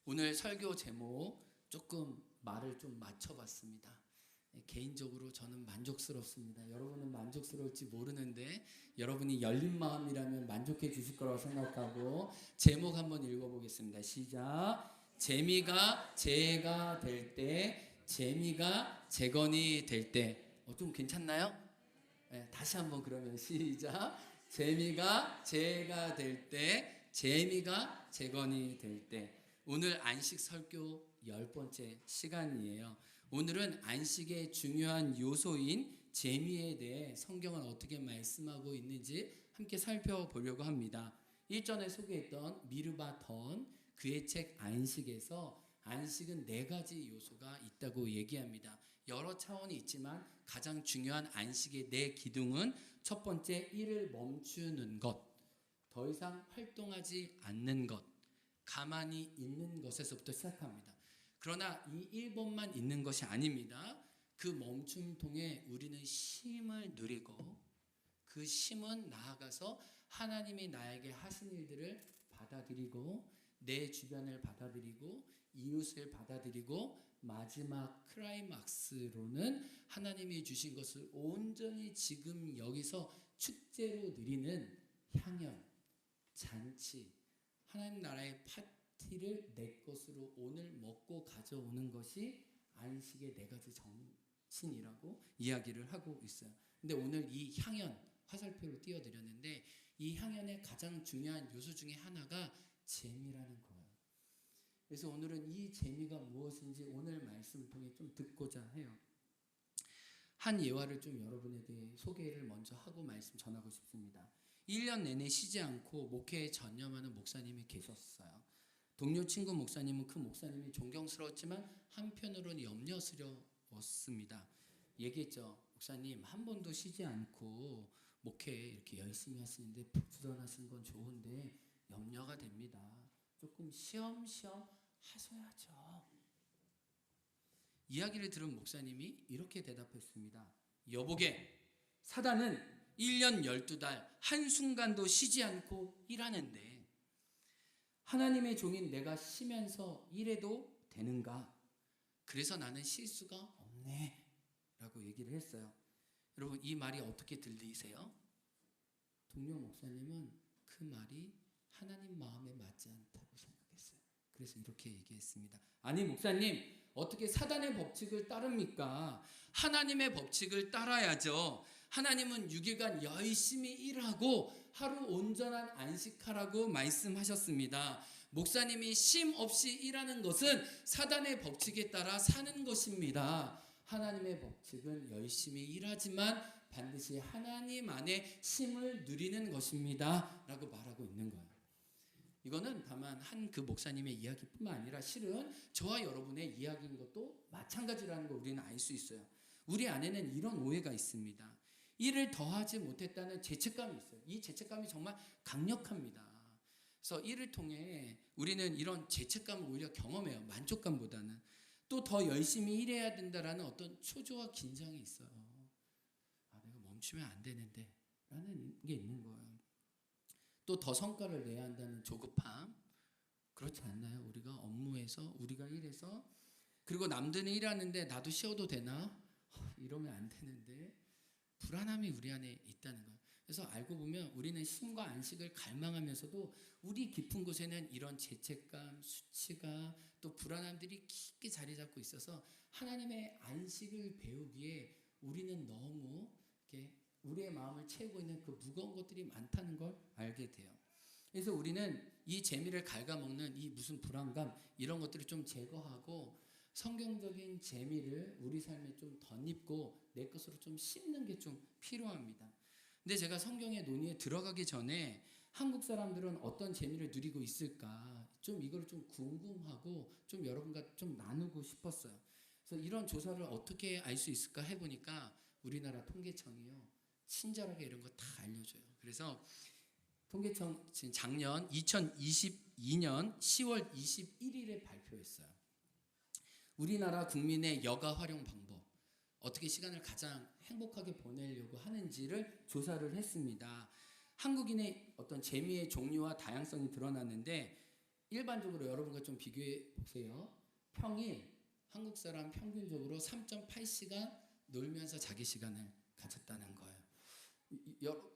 오늘 설교 제목 조금 말을 좀 맞춰봤습니다. 개인적으로 저는 만족스럽습니다. 여러분은 만족스러울지 모르는데 여러분이 열린 마음이라면 만족해 주실 거라고 생각하고 제목 한번 읽어보겠습니다. 시작. 재미가 제가 될 때, 재미가 재건이 될 때. 좀 괜찮나요? 네, 다시 한번 그러면 시작. 재미가 제가 될 때, 재미가 재건이 될 때. 오늘 안식 설교 10번째 시간이에요. 오늘은 안식의 중요한 요소인 재미에 대해 성경은 어떻게 말씀하고 있는지 함께 살펴보려고 합니다. 1전에 소개했던 미르바 던 그의 책 안식에서 안식은 4가지 요소가 있다고 얘기합니다. 여러 차원이 있지만 가장 중요한 안식의 4기둥은 첫 번째, 일을 멈추는 것, 더 이상 활동하지 않는 것, 가만히 있는 것에서부터 시작합니다. 그러나 이 1번만 있는 것이 아닙니다. 그 멈춤을 통해 우리는 쉼을 누리고 그 쉼은 나아가서 하나님이 나에게 하신 일들을 받아들이고 내 주변을 받아들이고 이웃을 받아들이고 마지막 클라이막스로는 하나님이 주신 것을 온전히 지금 여기서 축제로 누리는 향연, 잔치, 하나님 나라의 파티를 내 것으로 오늘 먹고 가져오는 것이 안식의 4가지 정신이라고 이야기를 하고 있어요. 근데 오늘 이 향연, 화살표로 띄워드렸는데 이 향연의 가장 중요한 요소 중에 하나가 재미라는 거예요. 그래서 오늘은 이 재미가 무엇인지 오늘 말씀을 통해 좀 듣고자 해요. 한 예화를 좀 여러분에게 소개를 먼저 하고 말씀 전하고 싶습니다. 1년 내내 쉬지 않고 목회에 전념하는 목사님이 계셨어요. 동료 친구 목사님은 그 목사님이 존경스러웠지만 한편으로는 염려스러웠습니다. 얘기했죠. 목사님, 한 번도 쉬지 않고 목회 이렇게 열심히 하시는데 부지런하신 건 좋은데 염려가 됩니다. 조금 쉬엄쉬엄 하셔야죠. 이야기를 들은 목사님이 이렇게 대답했습니다. 여보게, 사단은 1년 12달 한순간도 쉬지 않고 일하는데 하나님의 종인 내가 쉬면서 일해도 되는가? 그래서 나는 쉴 수가 없네 라고 얘기를 했어요. 여러분, 이 말이 어떻게 들리세요? 동료 목사님은 그 말이 하나님 마음에 맞지 않다고 생각했어요. 그래서 이렇게 얘기했습니다. 아니 목사님, 어떻게 사단의 법칙을 따릅니까? 하나님의 법칙을 따라야죠. 하나님은 6일간 열심히 일하고 하루 온전한 안식하라고 말씀하셨습니다. 목사님이 쉼 없이 일하는 것은 사단의 법칙에 따라 사는 것입니다. 하나님의 법칙은 열심히 일하지만 반드시 하나님 안에 쉼을 누리는 것입니다 라고 말하고 있는 거예요. 이거는 다만 한 그 목사님의 이야기뿐만 아니라 실은 저와 여러분의 이야기인 것도 마찬가지라는 걸 우리는 알 수 있어요. 우리 안에는 이런 오해가 있습니다. 일을 더하지 못했다는 죄책감이 있어요. 이 죄책감이 정말 강력합니다. 그래서 일을 통해 우리는 이런 죄책감을 오히려 경험해요. 만족감보다는. 또 더 열심히 일해야 된다라는 어떤 초조와 긴장이 있어요. 내가 멈추면 안 되는데 라는 게 있는 거예요. 또 더 성과를 내야 한다는 조급함. 그렇지 않나요? 우리가 업무에서 우리가 일해서 그리고 남들은 일하는데 나도 쉬어도 되나? 이러면 안 되는데 불안함이 우리 안에 있다는 거예요. 그래서 알고 보면 우리는 쉼과 안식을 갈망하면서도 우리 깊은 곳에는 이런 죄책감, 수치가 또 불안함들이 깊게 자리 잡고 있어서 하나님의 안식을 배우기에 우리는 너무 이렇게 우리의 마음을 채우고 있는 그 무거운 것들이 많다는 걸 알게 돼요. 그래서 우리는 이 재미를 갉아먹는 이 무슨 불안감 이런 것들을 좀 제거하고 성경적인 재미를 우리 삶에 좀 덧입고 내 것으로 좀 심는 게 좀 필요합니다. 근데 제가 성경의 논의에 들어가기 전에 한국 사람들은 어떤 재미를 누리고 있을까 좀 이걸 좀 궁금하고 좀 여러분과 좀 나누고 싶었어요. 그래서 이런 조사를 어떻게 알 수 있을까 해보니까 우리나라 통계청이요 친절하게 이런 거 다 알려줘요. 그래서 통계청 작년 2022년 10월 21일에 발표했어요. 우리나라 국민의 여가 활용 방법, 어떻게 시간을 가장 행복하게 보내려고 하는지를 조사를 했습니다. 한국인의 어떤 재미의 종류와 다양성이 드러났는데 일반적으로 여러분과 좀 비교해 보세요. 평일 한국 사람 평균적으로 3.8시간 놀면서 자기 시간을 가졌다는 거예요.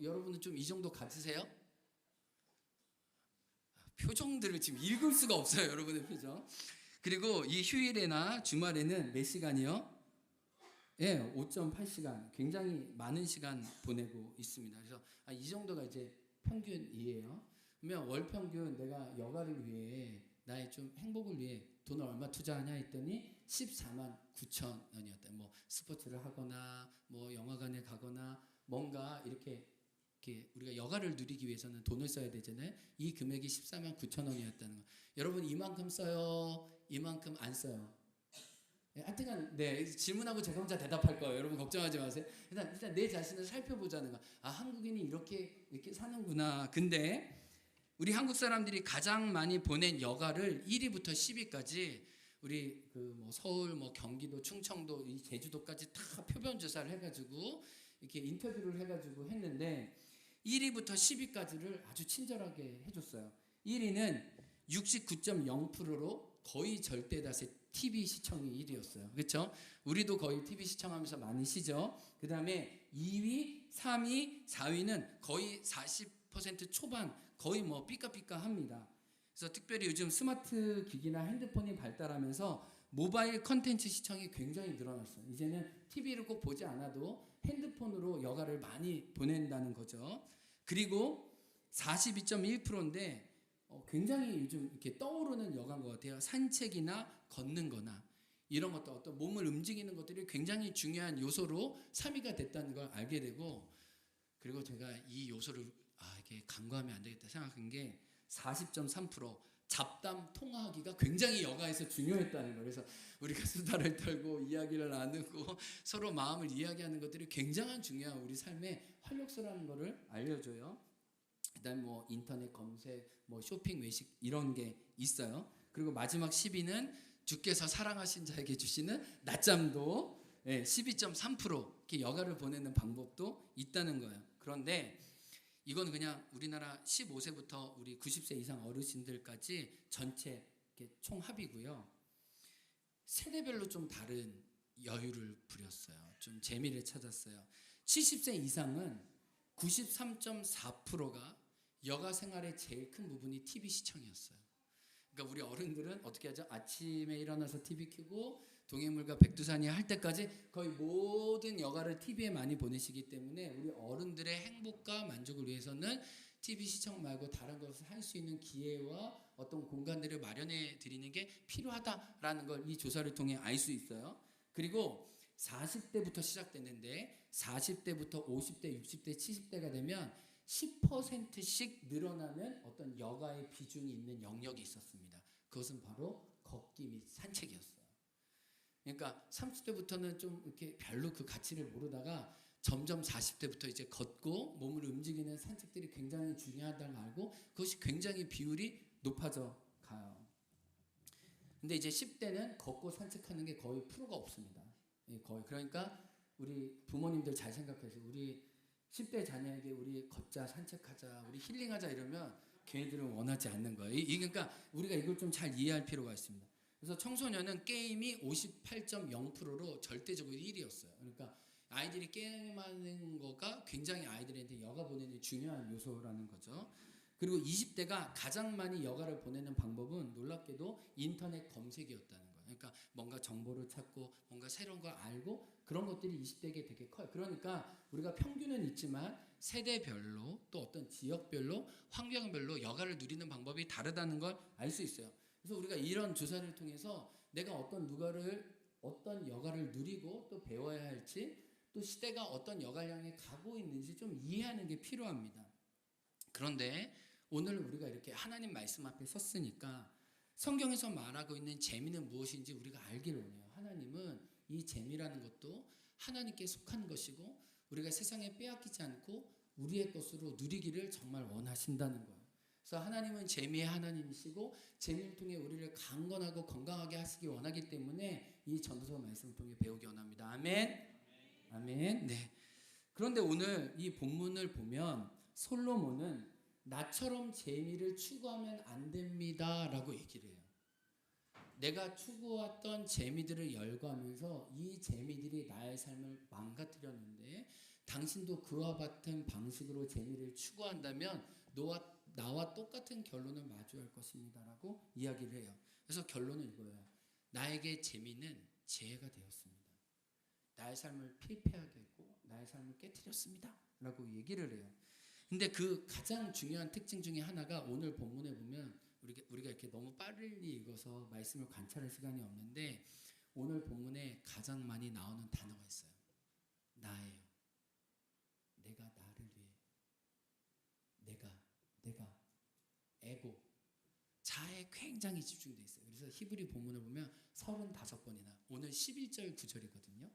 여러분은 좀 이 정도 가지세요? 표정들을 지금 읽을 수가 없어요. 여러분의 표정. 그리고 이 휴일이나 주말에는 몇 시간이요? 예, 5.8시간. 굉장히 많은 시간 보내고 있습니다. 그래서 이 정도가 이제 평균이에요. 그러면 월 평균 내가 여가를 위해 나의 좀 행복을 위해 돈을 얼마 투자하냐 했더니 14만 9천 원이었다. 뭐 스포츠를 하거나 뭐 영화관에 가거나 뭔가 이렇게 우리가 여가를 누리기 위해서는 돈을 써야 되잖아요. 이 금액이 14만 9천 원이었다는 거. 여러분 이만큼 써요? 이만큼 안 써요? 하여튼간 네, 질문하고 제가 혼자 대답할 거예요. 여러분 걱정하지 마세요. 일단 내 자신을 살펴보자는 거. 한 국인이 이렇게 사는구나. 근데 우리 한국 사람들이 가장 많이 보낸 여가를 1위부터 10위까지 우리 뭐 서울, 뭐 경기도, 충청도, 이 제주도까지 다 표본 조사를 해가지고 이렇게 인터뷰를 해가지고 했는데 1위부터 10위까지를 아주 친절하게 해줬어요. 1위는 69.0%로 거의 절대 다수 TV 시청이 1위였어요. 그렇죠? 우리도 거의 TV 시청하면서 많이 쉬죠. 그 다음에 2위, 3위, 4위는 거의 40% 초반, 거의 뭐 삐까삐까합니다. 그래서 특별히 요즘 스마트 기기나 핸드폰이 발달하면서 모바일 컨텐츠 시청이 굉장히 늘어났어요. 이제는 TV를 꼭 보지 않아도 핸드폰으로 여가를 많이 보낸다는 거죠. 그리고 42.1%인데 굉장히 요즘 이렇게 떠오르는 여가인 것 같아요. 산책이나 걷는 거나 이런 것도 어떤 몸을 움직이는 것들이 굉장히 중요한 요소로 3위가 됐다는 걸 알게 되고, 그리고 제가 이 요소를 이게 간과하면 안 되겠다 생각한 게 40.3% 잡담 통화하기가 굉장히 여가에서 중요했다는 거예요. 그래서 우리가 수다를 떨고 이야기를 나누고 서로 마음을 이야기하는 것들이 굉장한 중요한 우리 삶의 활력소라는 것을 알려줘요. 그다음 뭐 인터넷 검색, 뭐 쇼핑, 외식 이런 게 있어요. 그리고 마지막 10위는 주께서 사랑하신 자에게 주시는 낮잠도 12.3% 이렇게 여가를 보내는 방법도 있다는 거예요. 그런데 이건 그냥 우리나라 15세부터 우리 90세 이상 어르신들까지 전체 총합이고요. 세대별로 좀 다른 여유를 부렸어요. 좀 재미를 찾았어요. 70세 이상은 93.4%가 여가 생활의 제일 큰 부분이 TV 시청이었어요. 그러니까 우리 어른들은 어떻게 하죠? 아침에 일어나서 TV 켜고 동해물과 백두산이 할 때까지 거의 모든 여가를 TV에 많이 보내시기 때문에 우리 어른들의 행복과 만족을 위해서는 TV 시청 말고 다른 것을 할 수 있는 기회와 어떤 공간들을 마련해 드리는 게 필요하다라는 걸 이 조사를 통해 알 수 있어요. 그리고 40대부터 시작됐는데 40대부터 50대, 60대, 70대가 되면 10%씩 늘어나는 어떤 여가의 비중이 있는 영역이 있었습니다. 그것은 바로 걷기 및 산책이었어요. 그러니까 30대부터는 좀 이렇게 별로 그 가치를 모르다가 점점 40대부터 이제 걷고 몸을 움직이는 산책들이 굉장히 중요하다는 걸 알고 그것이 굉장히 비율이 높아져 가요. 근데 이제 10대는 걷고 산책하는 게 거의 프로가 없습니다. 거의. 그러니까 우리 부모님들 잘 생각해서 우리 10대 자녀에게 우리 걷자, 산책하자, 우리 힐링하자 이러면 걔네들은 원하지 않는 거예요. 그러니까 우리가 이걸 좀 잘 이해할 필요가 있습니다. 그래서 청소년은 게임이 58.0%로 절대적으로 1위였어요. 그러니까 아이들이 게임하는 거가 굉장히 아이들한테 여가 보내는 중요한 요소라는 거죠. 그리고 20대가 가장 많이 여가를 보내는 방법은 놀랍게도 인터넷 검색이었다는 거예요. 그러니까 뭔가 정보를 찾고 뭔가 새로운 걸 알고 그런 것들이 20대에게 되게 커요. 그러니까 우리가 평균은 있지만 세대별로 또 어떤 지역별로 환경별로 여가를 누리는 방법이 다르다는 걸 알 수 있어요. 그래서 우리가 이런 조사를 통해서 내가 어떤 여가를 누리고 또 배워야 할지 또 시대가 어떤 여가를 향해 가고 있는지 좀 이해하는 게 필요합니다. 그런데 오늘 우리가 이렇게 하나님 말씀 앞에 섰으니까 성경에서 말하고 있는 재미는 무엇인지 우리가 알기를 원해요. 하나님은 이 재미라는 것도 하나님께 속한 것이고 우리가 세상에 빼앗기지 않고 우리의 것으로 누리기를 정말 원하신다는 거예요. 그래서 하나님은 재미의 하나님이시고 재미를 통해 우리를 강건하고 건강하게 하시기 원하기 때문에 이 전도서 말씀을 통해 배우기 원합니다. 아멘. 아멘. 네. 그런데 오늘 이 본문을 보면 솔로몬은 나처럼 재미를 추구하면 안 됩니다 라고 얘기를 해요. 내가 추구했던 재미들을 열거하면서 이 재미들이 나의 삶을 망가뜨렸는데 당신도 그와 같은 방식으로 재미를 추구한다면 나와 똑같은 결론을 마주할 것입니다 라고 이야기를 해요. 그래서 결론은 이거예요. 나에게 재미는 재해가 되었습니다. 나의 삶을 피폐하게 했고 나의 삶을 깨뜨렸습니다 라고 얘기를 해요. 근데 그 가장 중요한 특징 중에 하나가 오늘 본문에 보면 우리가 이렇게 너무 빨리 읽어서 말씀을 관찰할 시간이 없는데 오늘 본문에 가장 많이 나오는 단어가 있어요. 나예요. 내가 나를 위해. 내가 에고. 자에 굉장히 집중되어 있어요. 그래서 히브리 본문을 보면 35번이나 오늘 11절 9절이거든요.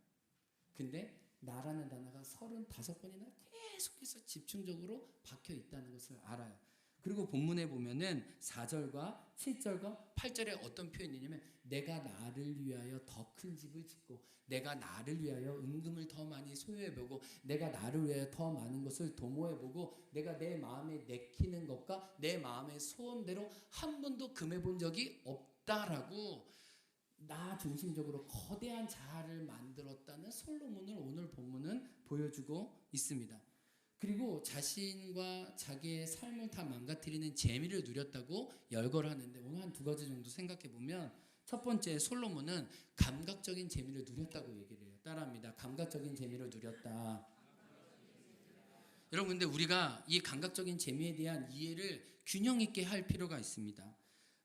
근데 나라는 단어가 35번이나 계속해서 집중적으로 박혀 있다는 것을 알아요. 그리고 본문에 보면은 4절과 7절과 8절에 어떤 표현이 있냐면 내가 나를 위하여 더 큰 집을 짓고 내가 나를 위하여 은금을 더 많이 소유해보고 내가 나를 위하여 더 많은 것을 도모해보고 내가 내 마음에 내키는 것과 내 마음의 소원대로 한 번도 금해본 적이 없다라고 나 중심적으로 거대한 자아를 만들었다는 솔로몬을 오늘 본문은 보여주고 있습니다. 그리고 자신과 자기의 삶을 다 망가뜨리는 재미를 누렸다고 열거를 하는데 오늘 한 두 가지 정도 생각해 보면 첫 번째 솔로몬은 감각적인 재미를 누렸다고 얘기를 해요. 따라합니다. 감각적인 재미를 누렸다. 여러분 근데 우리가 이 감각적인 재미에 대한 이해를 균형 있게 할 필요가 있습니다.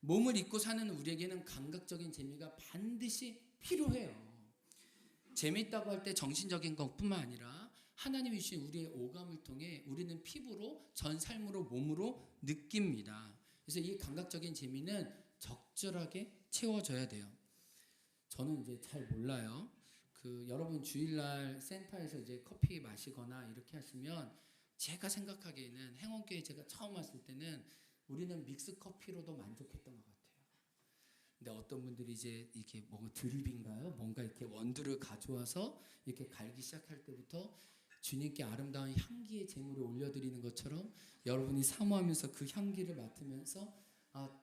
몸을 잊고 사는 우리에게는 감각적인 재미가 반드시 필요해요. 재미있다고 할 때 정신적인 것뿐만 아니라 하나님이 주신 우리의 오감을 통해 우리는 피부로 전 삶으로 몸으로 느낍니다. 그래서 이 감각적인 재미는 적절하게 채워져야 돼요. 저는 이제 잘 몰라요. 여러분 주일날 센터에서 이제 커피 마시거나 이렇게 하시면 제가 생각하기에는 행원교회 제가 처음 왔을 때는 우리는 믹스 커피로도 만족했던 것 같아요. 근데 어떤 분들이 이제 이렇게 뭔가 드립인가요? 뭔가 이렇게 원두를 가져와서 이렇게 갈기 시작할 때부터 주님께 아름다운 향기의 제물을 올려드리는 것처럼 여러분이 사모하면서 그 향기를 맡으면서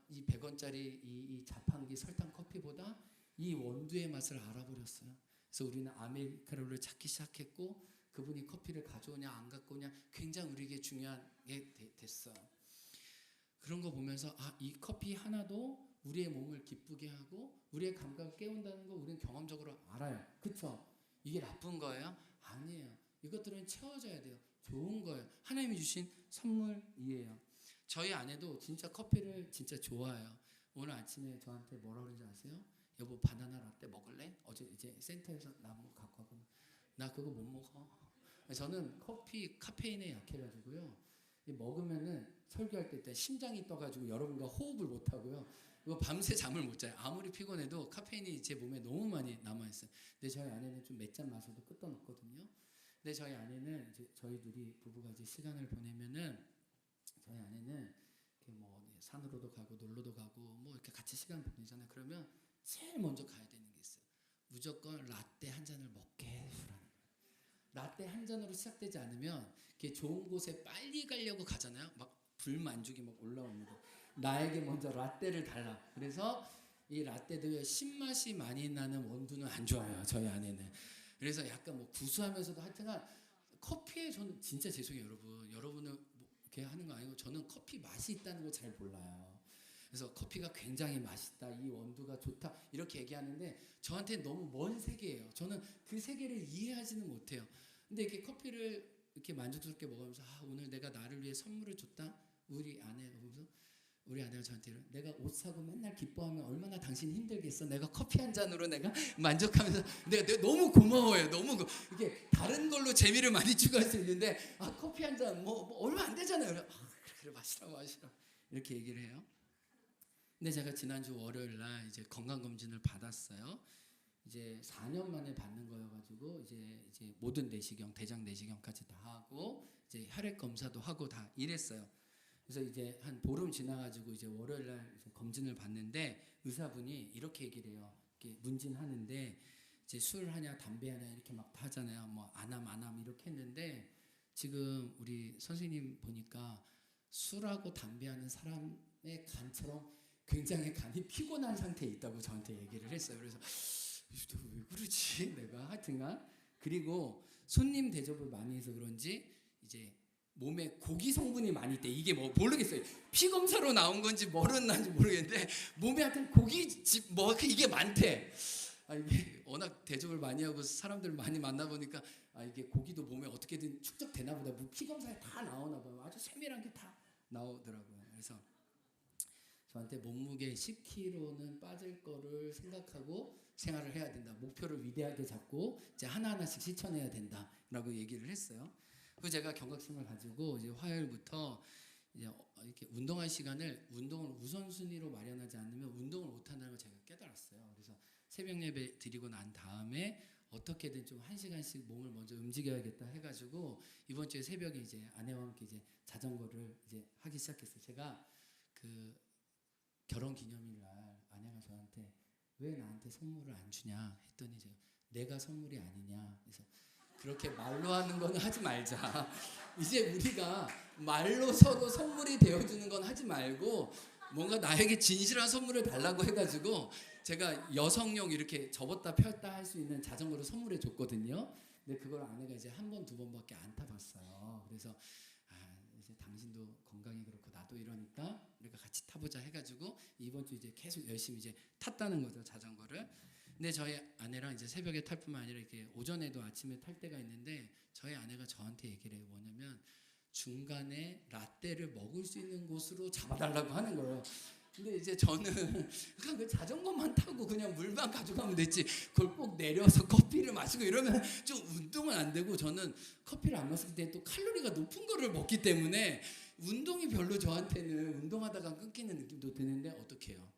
이 100원짜리 이 자판기 설탕 커피보다 이 원두의 맛을 알아버렸어요. 그래서 우리는 아메리카노를 찾기 시작했고 그분이 커피를 가져오냐 안 갖고 오냐 굉장히 우리에게 중요한 게 됐어요. 그런 거 보면서 이 커피 하나도 우리의 몸을 기쁘게 하고 우리의 감각을 깨운다는 거 우리는 경험적으로 알아요. 그렇죠? 이게 나쁜 거예요? 아니에요. 이것들은 채워져야 돼요. 좋은 거예요. 하나님이 주신 선물이에요. 저희 아내도 진짜 커피를 진짜 좋아해요. 오늘 아침에 저한테 뭐라 그러는지 아세요? 여보 바나나 라떼 먹을래? 어제 이제 센터에서 나무 갖고 와서 나 그거 못 먹어. 저는 커피 카페인에 약해가지고요. 먹으면은 설교할 때 일단 심장이 떠가지고 여러분과 호흡을 못 하고요. 이거 밤새 잠을 못 자요. 아무리 피곤해도 카페인이 제 몸에 너무 많이 남아있어요. 근데 저희 아내는 좀 몇 잔 마셔도 끝도 없거든요. 근데 저희 아내는 이제 저희 둘이 부부가 이제 시간을 보내면은 저희 아내는 이렇게 뭐 산으로도 가고 놀러도 가고 뭐 이렇게 같이 시간 보내잖아요. 그러면 제일 먼저 가야 되는 게 있어요. 무조건 라떼 한 잔을 먹게 해주라는 거예요. 라떼 한 잔으로 시작되지 않으면 이렇게 좋은 곳에 빨리 가려고 가잖아요. 막 불만족이 막 올라옵니다. 나에게 먼저 라떼를 달라. 그래서 이 라떼도 신맛이 많이 나는 원두는 안 좋아요. 저희 아내는. 그래서 약간 뭐 구수하면서도 하여튼간 커피에 저는 진짜 죄송해요 여러분. 여러분은 뭐 이렇게 하는 거 아니고 저는 커피 맛이 있다는 걸 잘 몰라요. 그래서 커피가 굉장히 맛있다. 이 원두가 좋다. 이렇게 얘기하는데 저한테는 너무 먼 세계예요. 저는 그 세계를 이해하지는 못해요. 근데 이렇게 커피를 이렇게 만족스럽게 먹으면서 오늘 내가 나를 위해 선물을 줬다. 우리 아내가 보면서 우리 아내가 저한테 내가 옷 사고 맨날 기뻐하면 얼마나 당신이 힘들겠어. 내가 커피 한 잔으로 내가 만족하면서 내가 너무 고마워요. 너무 이렇게 다른 걸로 재미를 많이 추구할 수 있는데 커피 한 잔 뭐 얼마 안 되잖아요. 그래 마시라고 이렇게 얘기를 해요. 근데 제가 지난주 월요일 날 이제 건강 검진을 받았어요. 이제 4년 만에 받는 거여가지고 이제 모든 내시경, 대장 내시경까지 다 하고 이제 혈액 검사도 하고 다 이랬어요. 그래서 이제 한 보름 지나가지고 이제 월요일 날 이제 검진을 받는데 의사분이 이렇게 얘기를 해요. 이렇게 문진하는데 이제 술 하냐 담배 하냐 이렇게 막 다 하잖아요. 뭐 안함 이렇게 했는데 지금 우리 선생님 보니까 술하고 담배하는 사람의 간처럼 굉장히 간이 피곤한 상태에 있다고 저한테 얘기를 했어요. 그래서 왜 그러지? 내가 하여튼간 그리고 손님 대접을 많이 해서 그런지 이제 몸에 고기 성분이 많이 있대. 이게 뭐 모르겠어요. 피 검사로 나온 건지 뭐로 나온지 모르겠는데 몸에 하여튼 고기집 뭐 이게 많대. 이게 워낙 대접을 많이 하고 사람들 많이 만나보니까 이게 고기도 몸에 어떻게든 축적되나 보다. 뭐 피 검사에 다 나오나 봐요. 아주 세밀한 게 다 나오더라고요. 그래서 저한테 몸무게 10kg는 빠질 거를 생각하고 생활을 해야 된다. 목표를 위대하게 잡고 이제 하나하나씩 실천해야 된다라고 얘기를 했어요. 그래서 제가 경각심을 가지고 이제 화요일부터 이제 이렇게 운동할 시간을 운동을 우선순위로 마련하지 않으면 운동을 못 한다는 걸 제가 깨달았어요. 그래서 새벽 예배 드리고 난 다음에 어떻게든 좀 1시간씩 몸을 먼저 움직여야겠다 해가지고 이번 주에 새벽에 이제 아내와 함께 이제 자전거를 이제 하기 시작했어요. 제가 그 결혼 기념일 날 아내가 저한테 왜 나한테 선물을 안 주냐 했더니 제가 내가 선물이 아니냐. 그래서 그렇게 말로 하는 건 하지 말자. 이제 우리가 말로 서로 선물이 되어주는 건 하지 말고 뭔가 나에게 진실한 선물을 달라고 해가지고 제가 여성용 이렇게 접었다 폈다 할 수 있는 자전거를 선물해 줬거든요. 근데 그걸 아내가 이제 한 번, 두 번밖에 안 타봤어요. 그래서 이제 당신도 건강이 그렇고 나도 이러니까 우리가 같이 타보자 해가지고 이번 주 이제 계속 열심히 이제 탔다는 거죠, 자전거를. 근데 저희 아내랑 이제 새벽에 탈 뿐만 아니라 이렇게 오전에도 아침에 탈 때가 있는데 저희 아내가 저한테 얘기를 해요. 뭐냐면 중간에 라떼를 먹을 수 있는 곳으로 잡아달라고 하는 거예요. 근데 이제 저는 그냥 그 자전거만 타고 그냥 물만 가져가면 됐지 그걸 꼭 내려서 커피를 마시고 이러면 좀 운동은 안 되고 저는 커피를 안 마실 때 또 칼로리가 높은 거를 먹기 때문에 운동이 별로 저한테는 운동하다가 끊기는 느낌도 드는데 어떻게 해요?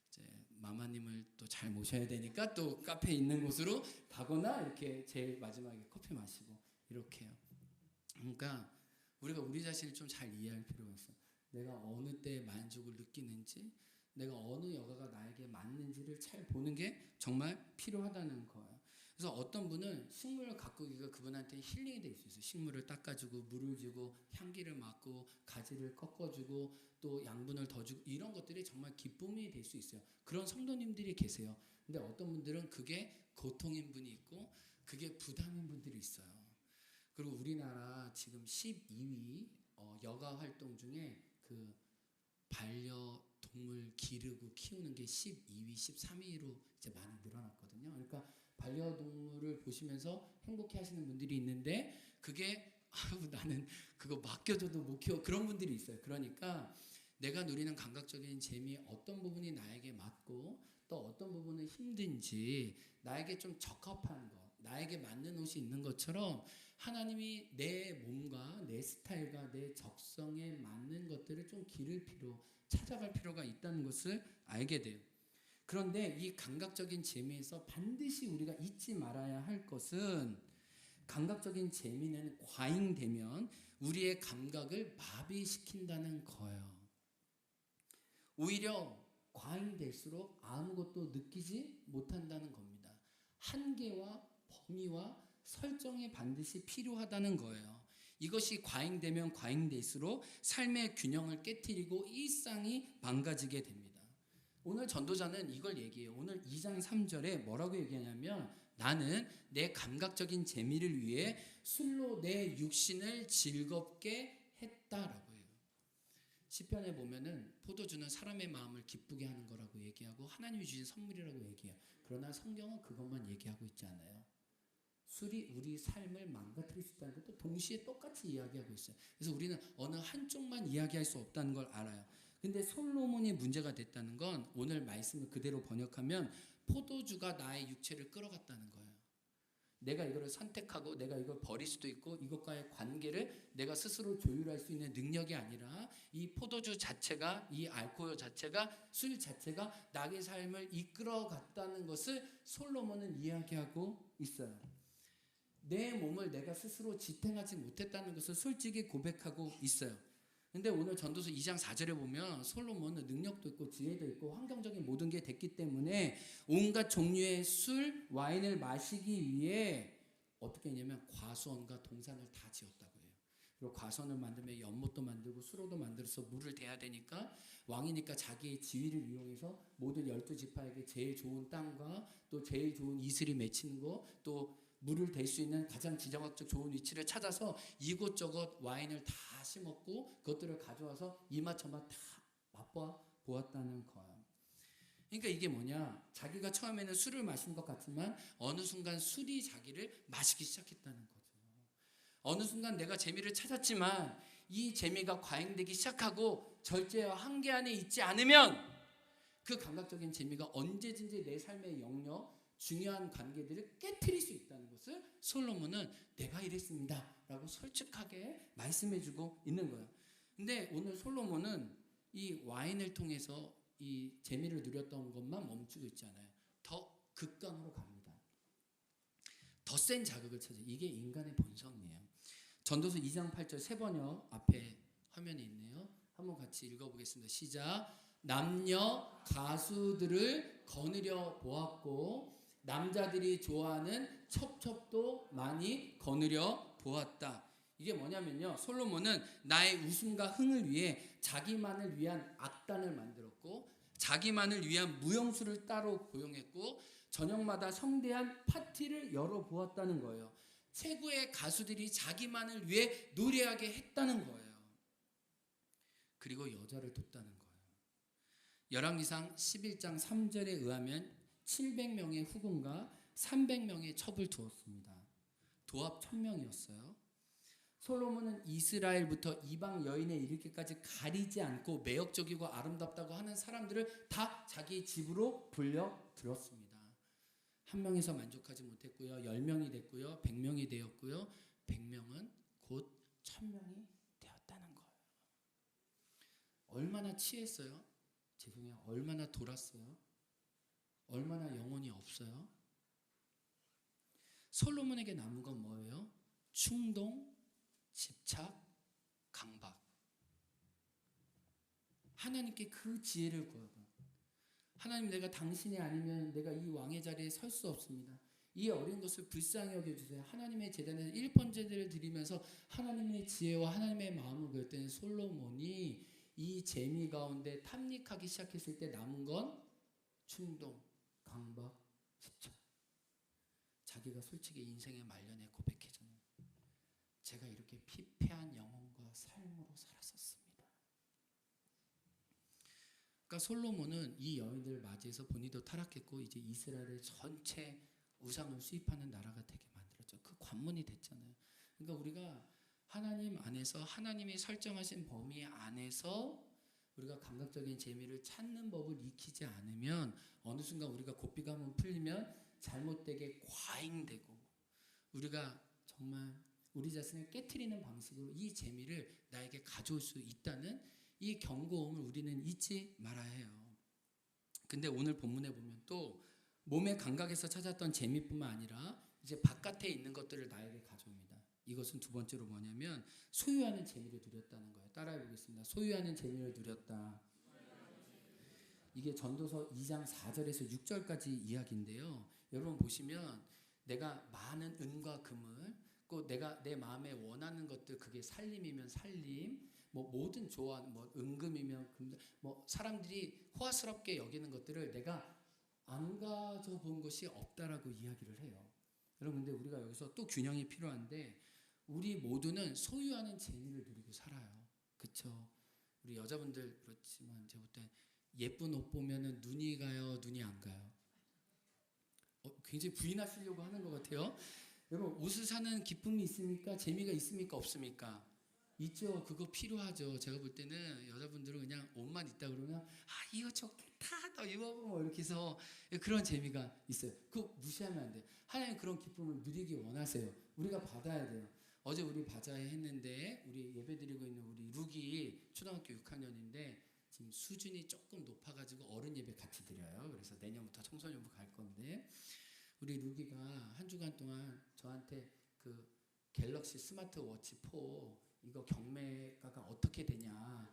이제 마마님을 또 잘 모셔야 되니까 또 카페에 있는 곳으로 가거나 이렇게 제일 마지막에 커피 마시고 이렇게 해요. 그러니까 우리가 우리 자신을 좀 잘 이해할 필요가 있어. 내가 어느 때 만족을 느끼는지 내가 어느 여가가 나에게 맞는지를 잘 보는 게 정말 필요하다는 거예요. 그래서 어떤 분은 식물을 가꾸기가 그분한테 힐링이 될 수 있어요. 식물을 닦아주고 물을 주고 향기를 맡고 가지를 꺾어주고 또 양분을 더 주고 이런 것들이 정말 기쁨이 될 수 있어요. 그런 성도님들이 계세요. 근데 어떤 분들은 그게 고통인 분이 있고 그게 부담인 분들이 있어요. 그리고 우리나라 지금 12위 여가 활동 중에 그 반려동물 기르고 키우는 게 12위, 13위로 이제 많이 늘어났거든요. 그러니까 반려동물을 보시면서 행복해 하시는 분들이 있는데 그게 나는 그거 맡겨줘도 못 키워 그런 분들이 있어요. 그러니까 내가 누리는 감각적인 재미 어떤 부분이 나에게 맞고 또 어떤 부분은 힘든지 나에게 좀 적합한 거 나에게 맞는 옷이 있는 것처럼 하나님이 내 몸과 내 스타일과 내 적성에 맞는 것들을 좀 찾아갈 필요가 있다는 것을 알게 돼요. 그런데 이 감각적인 재미에서 반드시 우리가 잊지 말아야 할 것은 감각적인 재미는 과잉되면 우리의 감각을 마비시킨다는 거예요. 오히려 과잉될수록 아무것도 느끼지 못한다는 겁니다. 한계와 범위와 설정이 반드시 필요하다는 거예요. 이것이 과잉되면 과잉될수록 삶의 균형을 깨트리고 일상이 망가지게 됩니다. 오늘 전도자는 이걸 얘기해요. 오늘 2장 3절에 뭐라고 얘기하냐면 나는 내 감각적인 재미를 위해 술로 내 육신을 즐겁게 했다라고 해요. 시편에 보면은 포도주는 사람의 마음을 기쁘게 하는 거라고 얘기하고 하나님이 주신 선물이라고 얘기해요. 그러나 성경은 그것만 얘기하고 있지 않아요. 술이 우리 삶을 망가뜨릴 수 있다는 것도 동시에 똑같이 이야기하고 있어요. 그래서 우리는 어느 한쪽만 이야기할 수 없다는 걸 알아요. 근데 솔로몬이 문제가 됐다는 건 오늘 말씀을 그대로 번역하면 포도주가 나의 육체를 끌어갔다는 거예요. 내가 이거를 선택하고 내가 이걸 버릴 수도 있고 이것과의 관계를 내가 스스로 조율할 수 있는 능력이 아니라 이 포도주 자체가 이 알코올 자체가 술 자체가 나의 삶을 이끌어갔다는 것을 솔로몬은 이야기하고 있어요. 내 몸을 내가 스스로 지탱하지 못했다는 것을 솔직히 고백하고 있어요. 근데 오늘 전도서 2장 4절에 보면 솔로몬은 능력도 있고 지혜도 있고 환경적인 모든 게 됐기 때문에 온갖 종류의 술, 와인을 마시기 위해 어떻게 했냐면 과수원과 동산을 다 지었다고 해요. 그리고 과선을 만들면 연못도 만들고 수로도 만들어서 물을 대야 되니까 왕이니까 자기의 지위를 이용해서 모든 12지파에게 제일 좋은 땅과 또 제일 좋은 이슬이 맺히는 거, 또 물을 댈 수 있는 가장 지정학적 좋은 위치를 찾아서 이곳저곳 와인을 다 심었고 그것들을 가져와서 이마저마 다 맛보아 보았다는 거예요. 그러니까 이게 뭐냐, 자기가 처음에는 술을 마신 것 같지만 어느 순간 술이 자기를 마시기 시작했다는 거죠. 어느 순간 내가 재미를 찾았지만 이 재미가 과잉되기 시작하고 절제와 한계 안에 있지 않으면 그 감각적인 재미가 언제든지 내 삶의 영역, 중요한 관계들을 깨트릴 수 있다는 것을 솔로몬은 내가 이랬습니다 라고 솔직하게 말씀해주고 있는 거예요. 근데 오늘 솔로몬은 이 와인을 통해서 이 재미를 누렸던 것만 멈추고 있지 않아요. 더 극강으로 갑니다. 더 센 자극을 찾아. 이게 인간의 본성이에요. 전도서 2장 8절 세 번역 앞에 화면에 있네요. 한번 같이 읽어보겠습니다. 시작. 남녀 가수들을 거느려 보았고 남자들이 좋아하는 첩첩도 많이 거느려 보았다. 이게 뭐냐면요, 솔로몬은 나의 웃음과 흥을 위해 자기만을 위한 악단을 만들었고 자기만을 위한 무용수를 따로 고용했고 저녁마다 성대한 파티를 열어보았다는 거예요. 최고의 가수들이 자기만을 위해 노래하게 했다는 거예요. 그리고 여자를 뒀다는 거예요. 열왕기상 11장 3절에 의하면 700명의 후궁과 300명의 첩을 두었습니다. 도합 1000명이었어요. 솔로몬은 이스라엘부터 이방 여인에 이르기까지 가리지 않고 매력적이고 아름답다고 하는 사람들을 다 자기 집으로 불려 들었습니다. 한 명에서 만족하지 못했고요. 10명이 됐고요. 100명이 되었고요. 100명은 곧 1000명이 되었다는 거예요. 얼마나 취했어요? 죄송해요. 얼마나 돌았어요? 얼마나 영혼이 없어요? 솔로몬에게 남은 건 뭐예요? 충동, 집착, 강박. 하나님께 그 지혜를 구하고, 하나님, 내가 당신이 아니면 내가 이 왕의 자리에 설 수 없습니다. 이 어린 것을 불쌍히 여겨주세요. 하나님의 제단에서 1번제를 드리면서 하나님의 지혜와 하나님의 마음을 구했던 솔로몬이 이 재미 가운데 탐닉하기 시작했을 때 남은 건 충동, 강박, 집착. 자기가 솔직히 인생의 말년에 고백해주는, 제가 이렇게 피폐한 영혼과 삶으로 살았었습니다. 그러니까 솔로몬은 이 여인들을 맞이해서 본인도 타락했고 이제 이스라엘의 전체 우상을 수입하는 나라가 되게 만들었죠. 그 관문이 됐잖아요. 그러니까 우리가 하나님 안에서, 하나님이 설정하신 범위 안에서 우리가 감각적인 재미를 찾는 법을 익히지 않으면 어느 순간 우리가 고삐감은 풀리면 잘못되게 과잉되고 우리가 정말 우리 자신을 깨트리는 방식으로 이 재미를 나에게 가져올 수 있다는 이 경고음을 우리는 잊지 말아야 해요. 근데 오늘 본문에 보면 또 몸의 감각에서 찾았던 재미뿐만 아니라 이제 바깥에 있는 것들을 나에게 가져옵니다. 이것은 두 번째로 뭐냐면 소유하는 재미를 누렸다는 거예요. 따라해 보겠습니다. 소유하는 재미를 누렸다. 이게 전도서 2장 4절에서 6절까지 이야기인데요. 여러분 보시면 내가 많은 은과 금을, 꼭 내가 내 마음에 원하는 것들, 그게 살림이면 살림, 뭐 모든 좋아하는 뭐 은금이면 금, 뭐 사람들이 호화스럽게 여기는 것들을 내가 안 가져본 것이 없다라고 이야기를 해요. 여러분, 근데 우리가 여기서 또 균형이 필요한데 우리 모두는 소유하는 재미를 누리고 살아요. 그쵸? 우리 여자분들 그렇지만 제가 볼 때 예쁜 옷 보면은 눈이 가요, 눈이 안 가요? 굉장히 부인하시려고 하는 것 같아요. 여러분, 옷을 사는 기쁨이 있습니까? 재미가 있습니까? 없습니까? 있죠. 그거 필요하죠. 제가 볼 때는 여자분들은 그냥 옷만 있다 그러면 이 옷 좋다, 너 입어봐, 뭐 이렇게 해서 그런 재미가 있어요. 그거 무시하면 안 돼요. 하나님 그런 기쁨을 누리기 원하세요. 우리가 받아야 돼요. 어제 우리 바자회 했는데 우리 예배드리고 있는 우리 룩이 초등학교 6학년인데 지금 수준이 조금 높아가지고 어른 예배 같이 드려요. 그래서 내년부터 청소년부 갈 건데 우리 룩이가 한 주간 동안 저한테 그 갤럭시 스마트워치 4 이거 경매가가 어떻게 되냐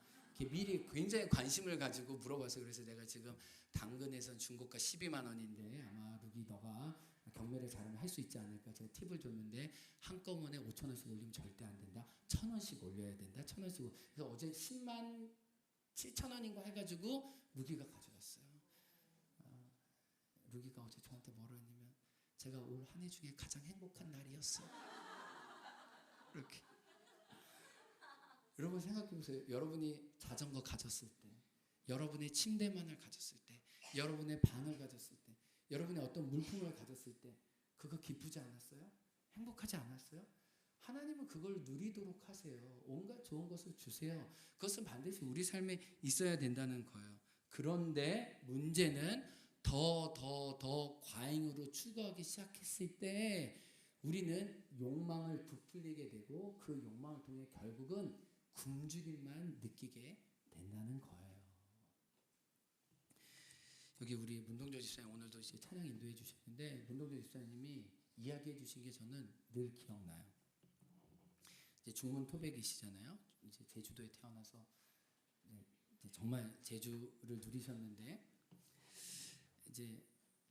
미리 굉장히 관심을 가지고 물어봐서, 그래서 내가 지금 당근에선 중고가 12만 원인데 아마 룩이 너가 경매를 잘하면 할 수 있지 않을까 제가 팁을 줬는데 한꺼번에 5,000원씩 올리면 절대 안 된다. 1,000원씩 올려야 된다. 1,000원씩. 그래서 어제 10만 7,000원인가 해가지고 루기가 가져갔어요. 루기가 어제 저한테 뭐라 했냐면 제가 올 한 해 중에 가장 행복한 날이었어. 이렇게. 여러분 생각해보세요. 여러분이 자전거 가졌을 때, 여러분의 침대만을 가졌을 때, 여러분의 방을 가졌을 때, 여러분의 어떤 물품을 가졌을 때 그거 기쁘지 않았어요? 행복하지 않았어요? 하나님은 그걸 누리도록 하세요. 온갖 좋은 것을 주세요. 그것은 반드시 우리 삶에 있어야 된다는 거예요. 그런데 문제는 더 과잉으로 추구하기 시작했을 때 우리는 욕망을 부풀리게 되고 그 욕망을 통해 결국은 굶주림만 느끼게 된다는 거예요. 여기 우리 문동조 집사님 오늘도 이제 찬양 인도해 주셨는데 문동조 집사님이 이야기해 주신 게 저는 늘 기억나요. 이제 중문 토백이시잖아요. 이제 제주도에 태어나서 이제 정말 제주를 누리셨는데 이제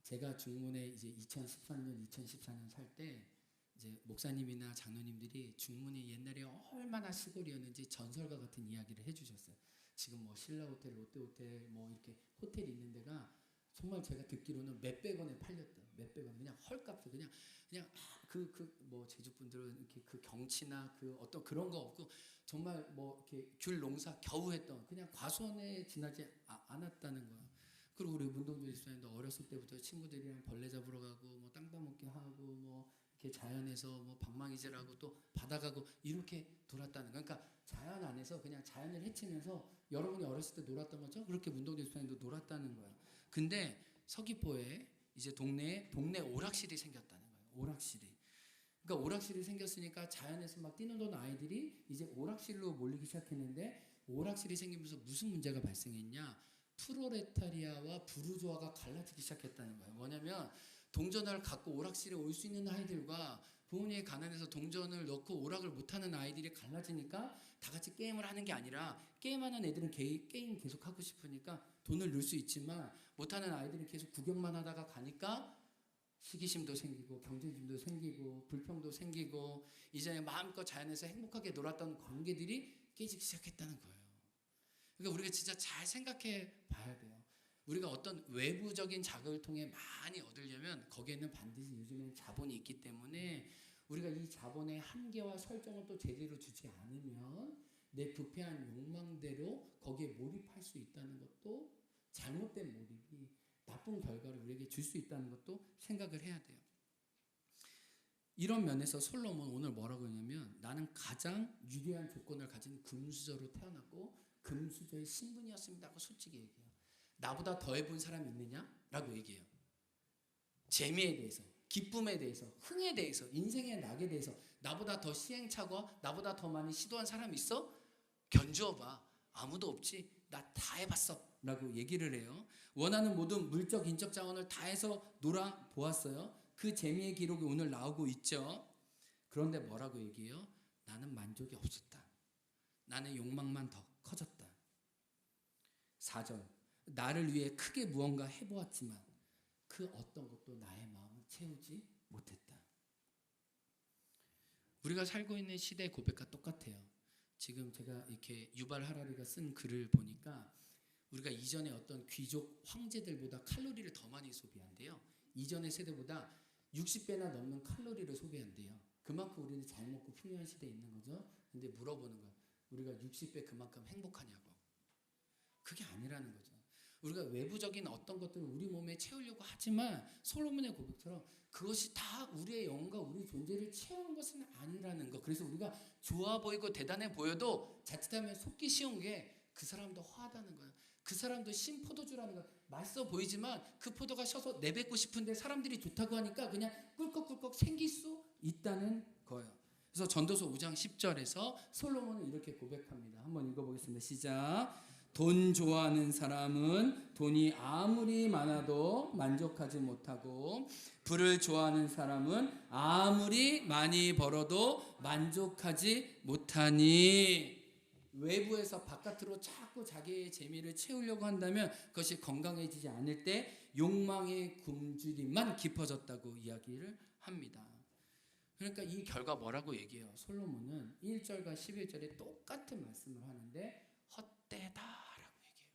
제가 중문에 이제 2013년, 2014년 살 때 이제 목사님이나 장로님들이 중문이 옛날에 얼마나 시골이었는지 전설과 같은 이야기를 해주셨어요. 지금 뭐 신라호텔, 롯데호텔 뭐 이렇게 호텔이 있는 데가 정말 제가 듣기로는 몇백 원에 팔렸다. 몇백 원 그냥 헐값에 그냥 뭐 제주 분들은 이렇게 그 경치나 그 어떤 그런 거 없고 정말 뭐 이렇게 귤 농사 겨우 했던 그냥 과수원에 지나지 않았다는 거예요. 그리고 우리 문동조 집사님도 어렸을 때부터 친구들이랑 벌레 잡으러 가고 뭐 땅 따먹기 하고 뭐 이렇게 자연에서 뭐 방망이질하고 또 바다 가고 이렇게 돌았다는 거예요. 그러니까 자연 안에서 그냥 자연을 헤치면서 여러분이 어렸을 때 놀았던 것처럼 그렇게 문동조 집사님도 놀았다는 거예요. 근데 서귀포에 이제 동네 오락실이 생겼다는 거예요. 오락실이. 그러니까 오락실이 생겼으니까 자연에서 막 뛰노는 아이들이 이제 오락실로 몰리기 시작했는데 오락실이 생기면서 무슨 문제가 발생했냐? 프로레타리아와 부르주아가 갈라지기 시작했다는 거예요. 뭐냐면 동전을 갖고 오락실에 올 수 있는 아이들과 부모님이 가난해서 동전을 넣고 오락을 못하는 아이들이 갈라지니까 다 같이 게임을 하는 게 아니라 게임하는 애들은 게임 계속 하고 싶으니까 돈을 넣을 수 있지만 못하는 아이들은 계속 구경만 하다가 가니까 시기심도 생기고 경쟁심도 생기고 불평도 생기고 이전에 마음껏 자연에서 행복하게 놀았던 관계들이 깨지기 시작했다는 거예요. 그러니까 우리가 진짜 잘 생각해 봐야 돼요. 우리가 어떤 외부적인 자극을 통해 많이 얻으려면 거기에는 반드시 요즘에는 자본이 있기 때문에 우리가 이 자본의 한계와 설정을 또 제대로 주지 않으면 내 부패한 욕망대로 거기에 몰입할 수 있다는 것도 잘못된 몰입이 나쁜 결과를 우리에게 줄 수 있다는 것도 생각을 해야 돼요. 이런 면에서 솔로몬 오늘 뭐라고 했냐면 나는 가장 유리한 조건을 가진 금수저로 태어났고 금수저의 신분이었습니다 하고 솔직히 얘기해요. 나보다 더 해본 사람이 있느냐? 라고 얘기해요. 재미에 대해서, 기쁨에 대해서, 흥에 대해서, 인생의 낙에 대해서 나보다 더 시행착오와 나보다 더 많이 시도한 사람이 있어? 견주어봐. 아무도 없지. 나 다 해봤어 라고 얘기를 해요. 원하는 모든 물적 인적 자원을 다해서 놀아보았어요. 그 재미의 기록이 오늘 나오고 있죠. 그런데 뭐라고 얘기해요? 나는 만족이 없었다. 나는 욕망만 더 커졌다. 4절 나를 위해 크게 무언가 해보았지만 그 어떤 것도 나의 마음을 채우지 못했다. 우리가 살고 있는 시대의 고백과 똑같아요. 지금 제가 이렇게 유발 하라리가 쓴 글을 보니까 우리가 이전에 어떤 귀족 황제들보다 칼로리를 더 많이 소비한대요. 이전의 세대보다 60배나 넘는 칼로리를 소비한대요. 그만큼 우리는 잘 먹고 풍요한 시대에 있는 거죠. 근데 물어보는 거예요. 우리가 60배 그만큼 행복하냐고. 그게 아니라는 거죠. 우리가 외부적인 어떤 것들을 우리 몸에 채우려고 하지만 솔로몬의 고백처럼 그것이 다 우리의 영혼과 우리 존재를 채우는 것은 아니라는 거. 그래서 우리가 좋아 보이고 대단해 보여도 자칫하면 속기 쉬운 게 그 사람도 허하다는 거예요. 그 사람도 신 포도주라는 거예요. 맛있어 보이지만 그 포도가 셔서 내뱉고 싶은데 사람들이 좋다고 하니까 그냥 꿀꺽꿀꺽 생길 수 있다는 거예요. 그래서 전도서 5장 10절에서 솔로몬은 이렇게 고백합니다. 한번 읽어보겠습니다. 시작. 돈 좋아하는 사람은 돈이 아무리 많아도 만족하지 못하고 부를 좋아하는 사람은 아무리 많이 벌어도 만족하지 못하니. 외부에서 바깥으로 자꾸 자기의 재미를 채우려고 한다면 그것이 건강해지지 않을 때 욕망의 굶주림만 깊어졌다고 이야기를 합니다. 그러니까 이 결과 뭐라고 얘기해요? 솔로몬은 1절과 11절에 똑같은 말씀을 하는데 헛되다라고 얘기해요.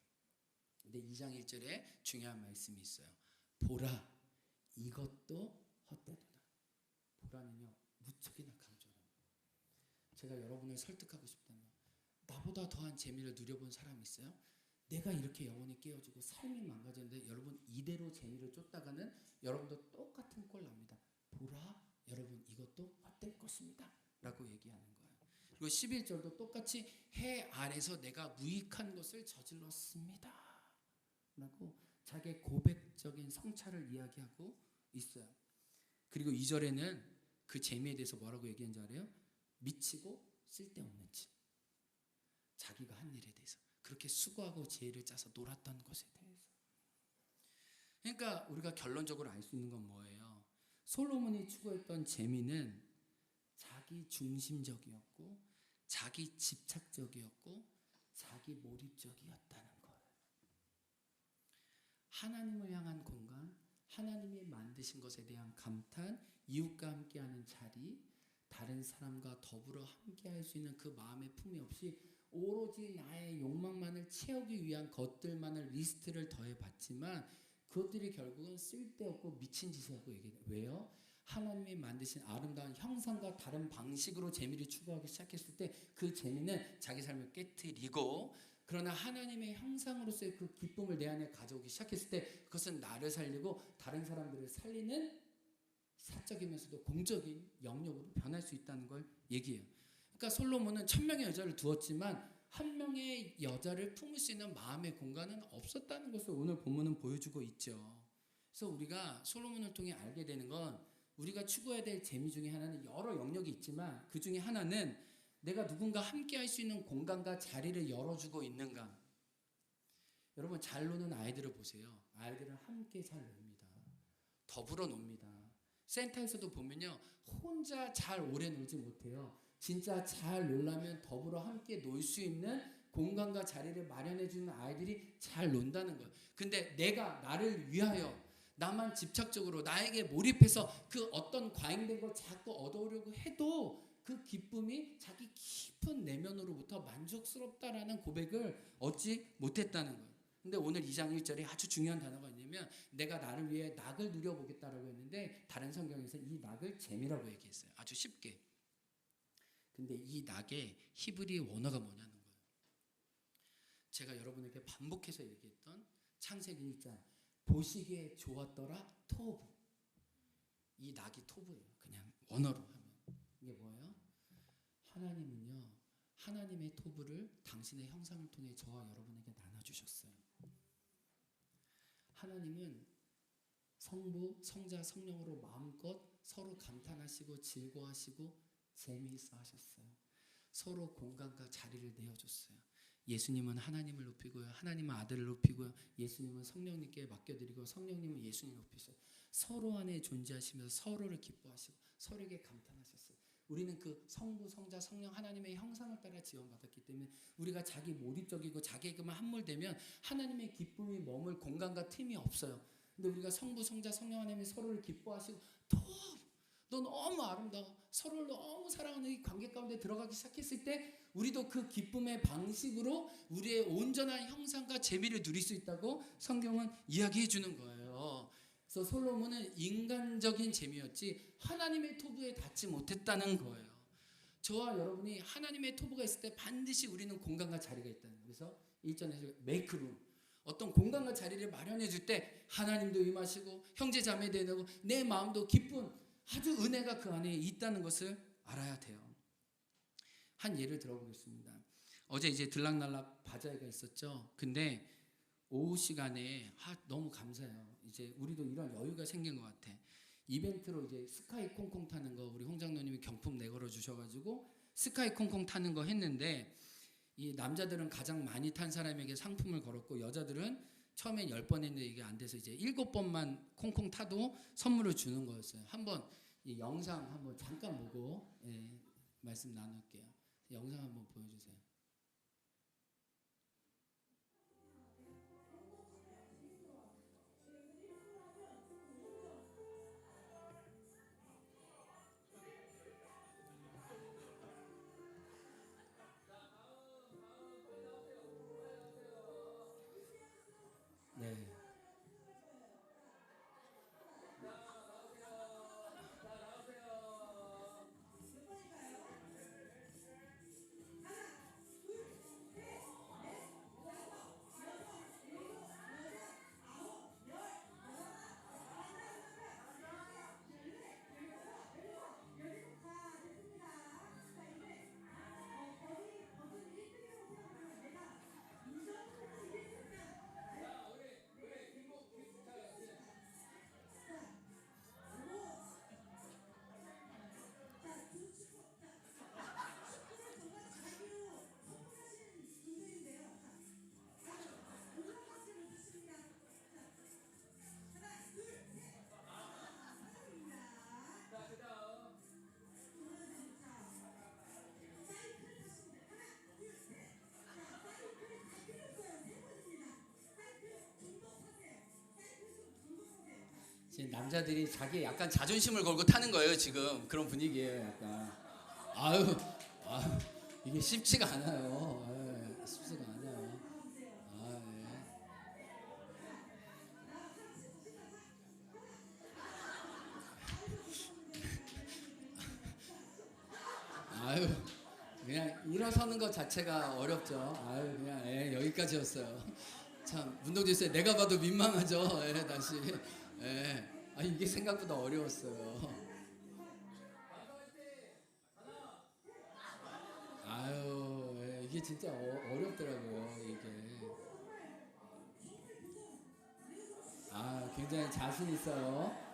근데 2장 1절에 중요한 말씀이 있어요. 보라, 이것도 헛되도다. 보라는요, 무척이나 강조합니다. 제가 여러분을 설득하고 싶다면 나보다 더한 재미를 누려본 사람이 있어요? 내가 이렇게 영혼이 깨어지고 삶이 망가졌는데 여러분 이대로 재미를 쫓다가는 여러분도 똑같은 꼴 납니다. 보라, 여러분 이것도 헛될 것입니다 라고 얘기하는 거예요. 그리고 11절도 똑같이 해 아래서 내가 무익한 것을 저질렀습니다 라고 자기의 고백적인 성찰을 이야기하고 있어요. 그리고 2절에는 그 재미에 대해서 뭐라고 얘기한지 알아요? 미치고 쓸데없는 짓. 자기가 한 일에 대해서 그렇게 수고하고 지혜를 짜서 놀았던 것에 대해서. 그러니까 우리가 결론적으로 알 수 있는 건 뭐예요? 솔로몬이 추구했던 재미는 자기 중심적이었고 자기 집착적이었고 자기 몰입적이었다는 거예요. 하나님을 향한 공간, 하나님이 만드신 것에 대한 감탄, 이웃과 함께하는 자리, 다른 사람과 더불어 함께할 수 있는 그 마음의 품이 없이 오로지 나의 욕망만을 채우기 위한 것들만을 리스트를 더해봤지만 그것들이 결국은 쓸데없고 미친 짓이라고 얘기해요. 왜요? 하나님이 만드신 아름다운 형상과 다른 방식으로 재미를 추구하기 시작했을 때 그 재미는 자기 삶을 깨트리고, 그러나 하나님의 형상으로서의 그 기쁨을 내 안에 가져오기 시작했을 때 그것은 나를 살리고 다른 사람들을 살리는 사적이면서도 공적인 영역으로 변할 수 있다는 걸 얘기해요. 그러니까 솔로몬은 1000명의 여자를 두었지만 한 명의 여자를 품을 수 있는 마음의 공간은 없었다는 것을 오늘 본문은 보여주고 있죠. 그래서 우리가 솔로몬을 통해 알게 되는 건 우리가 추구해야 될 재미 중에 하나는 여러 영역이 있지만 그 중에 하나는 내가 누군가 함께 할 수 있는 공간과 자리를 열어주고 있는가. 여러분 잘 노는 아이들을 보세요. 아이들은 함께 잘 놉니다. 더불어 놉니다. 센터에서도 보면요, 혼자 잘 오래 놀지 못해요. 진짜 잘 놀려면 더불어 함께 놀 수 있는 공간과 자리를 마련해 주는 아이들이 잘 논다는 거예요. 근데 내가 나를 위하여 나만 집착적으로 나에게 몰입해서 그 어떤 과잉된 걸 자꾸 얻어오려고 해도 그 기쁨이 자기 깊은 내면으로부터 만족스럽다라는 고백을 얻지 못했다는 거예요. 근데 오늘 2장 1절에 아주 중요한 단어가 있냐면 내가 나를 위해 낙을 누려보겠다라고 했는데 다른 성경에서 이 낙을 재미라고 얘기했어요. 아주 쉽게. 근데 이 낙의 히브리 원어가 뭐냐는 거예요. 제가 여러분에게 반복해서 얘기했던 창세기 1장 보시기에 좋았더라 토브. 이 낙이 토브예요. 그냥 원어로 하면. 이게 뭐예요? 하나님은요, 하나님의 토브를 당신의 형상을 통해 저와 여러분에게 나눠주셨어요. 하나님은 성부, 성자, 성령으로 마음껏 서로 감탄하시고 즐거워하시고 재미있어 하셨어요. 서로 공간과 자리를 내어줬어요. 예수님은 하나님을 높이고요, 하나님은 아들을 높이고요, 예수님은 성령님께 맡겨드리고 성령님은 예수님을 높이셔요. 서로 안에 존재하시면서 서로를 기뻐하시고 서로에게 감탄하셨어요. 우리는 그 성부, 성자, 성령 하나님의 형상을 따라 지원받았기 때문에 우리가 자기 몰입적이고 자기에게만 함몰되면 하나님의 기쁨이 머물 공간과 틈이 없어요. 근데 우리가 성부, 성자, 성령 하나님이 서로를 기뻐하시고 너 너무 아름다워, 서로를 너무 사랑하는 이 관계 가운데 들어가기 시작했을 때 우리도 그 기쁨의 방식으로 우리의 온전한 형상과 재미를 누릴 수 있다고 성경은 이야기해 주는 거예요. 그래서 솔로몬은 인간적인 재미였지 하나님의 토부에 닿지 못했다는 거예요. 저와 여러분이 하나님의 토부가 있을 때 반드시 우리는 공간과 자리가 있다는 거예요. 그래서 1절에서 make room, 어떤 공간과 자리를 마련해 줄 때 하나님도 임하시고 형제 자매도 되고 내 마음도 기쁜 아주 은혜가 그 안에 있다는 것을 알아야 돼요. 한 예를 들어보겠습니다. 어제 이제 들락날락 바자회가 있었죠. 근데 오후 시간에 너무 감사해요. 이제 우리도 이런 여유가 생긴 것 같아. 이벤트로 이제 스카이 콩콩 타는 거 우리 홍 장로님이 경품 내걸어 주셔가지고 스카이 콩콩 타는 거 했는데 이 남자들은 가장 많이 탄 사람에게 상품을 걸었고 여자들은 처음엔 10번 했는데 이게 안 돼서 이제 7번만 콩콩 타도 선물을 주는 거였어요. 한번 이 영상 한번 잠깐 보고 말씀 나눌게요. 영상 한번 보여주세요. 남자들이 자기 약간 자존심을 걸고 타는 거예요. 지금 그런 분위기예요. 약간 아유, 아유 이게 쉽지가 않아요. 예, 쉽지가 않아요. 아, 예. 아유 그냥 일어서는 것 자체가 어렵죠. 아유 그냥 여기까지였어요. 참 문동주쌤 내가 봐도 민망하죠. 다시 이게 생각보다 어려웠어요. 아유 이게 진짜 어렵더라고요. 이게 굉장히 자신 있어요.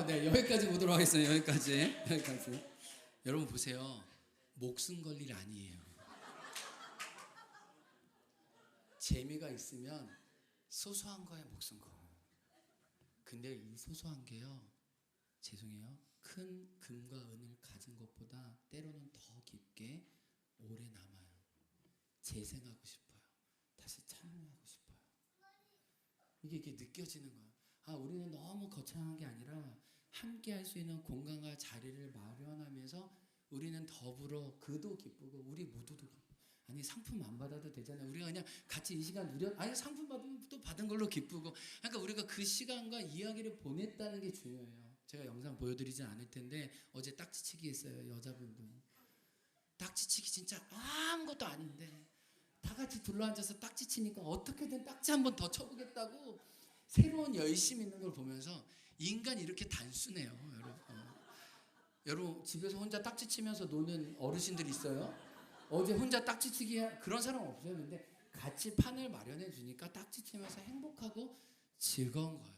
네 여기까지 보도록 하겠습니다. 여기까지. 여러분 보세요. 목숨 걸 일 아니에요. 재미가 있으면 소소한 거에 목숨 걸어요. 근데 이 소소한 게요, 죄송해요, 큰 금과 은을 가진 것보다 때로는 더 깊게 오래 남아요. 재생하고 싶어요. 다시 참여하고 싶어요. 이게 느껴지는 거예요. 우리는 너무 거창한 게 아니라 함께 할 수 있는 공간과 자리를 마련하면서 우리는 더불어 그도 기쁘고 우리 모두도 기쁘고, 아니 상품 안 받아도 되잖아요. 우리가 그냥 같이 이 시간 상품 받으면 또 받은 걸로 기쁘고, 그러니까 우리가 그 시간과 이야기를 보냈다는 게 중요해요. 제가 영상 보여드리진 않을 텐데 어제 딱지치기 했어요. 여자분들 딱지치기 진짜 아무것도 아닌데 다 같이 둘러앉아서 딱지치니까 어떻게든 딱지 한 번 더 쳐보겠다고 새로운 열심이 있는 걸 보면서 인간이 이렇게 단순해요. 여러분 집에서 혼자 딱지 치면서 노는 어르신들 있어요? 어제 혼자 딱지 치기 그런 사람 없어요. 근데 같이 판을 마련해 주니까 딱지 치면서 행복하고 즐거운 거예요.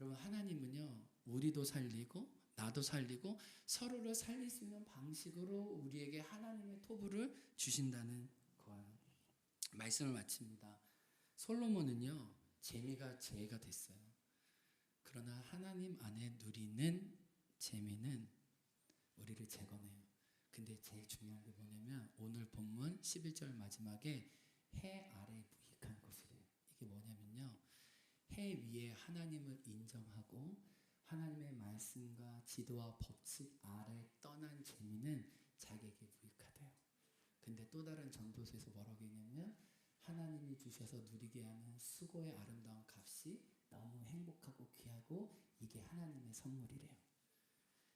여러분 하나님은요, 우리도 살리고 나도 살리고 서로를 살릴 수 있는 방식으로 우리에게 하나님의 토부를 주신다는 거예요. 말씀을 마칩니다. 솔로몬은요, 재미가 죄가 됐어요. 그러나 하나님 안에 누리는 재미는 우리를 재건해요. 근데 제일 중요한 게 뭐냐면 오늘 본문 11절 마지막에 해 아래 무익한 것이래요. 이게 뭐냐면요, 해 위에 하나님을 인정하고 하나님의 말씀과 지도와 법칙 아래 떠난 재미는 자기에게 무익하대요. 근데 또 다른 전도서에서 뭐라고 했냐면 하나님이 주셔서 누리게 하는 수고의 아름다운 값이 너무 행복하고 귀하고 이게 하나님의 선물이래요.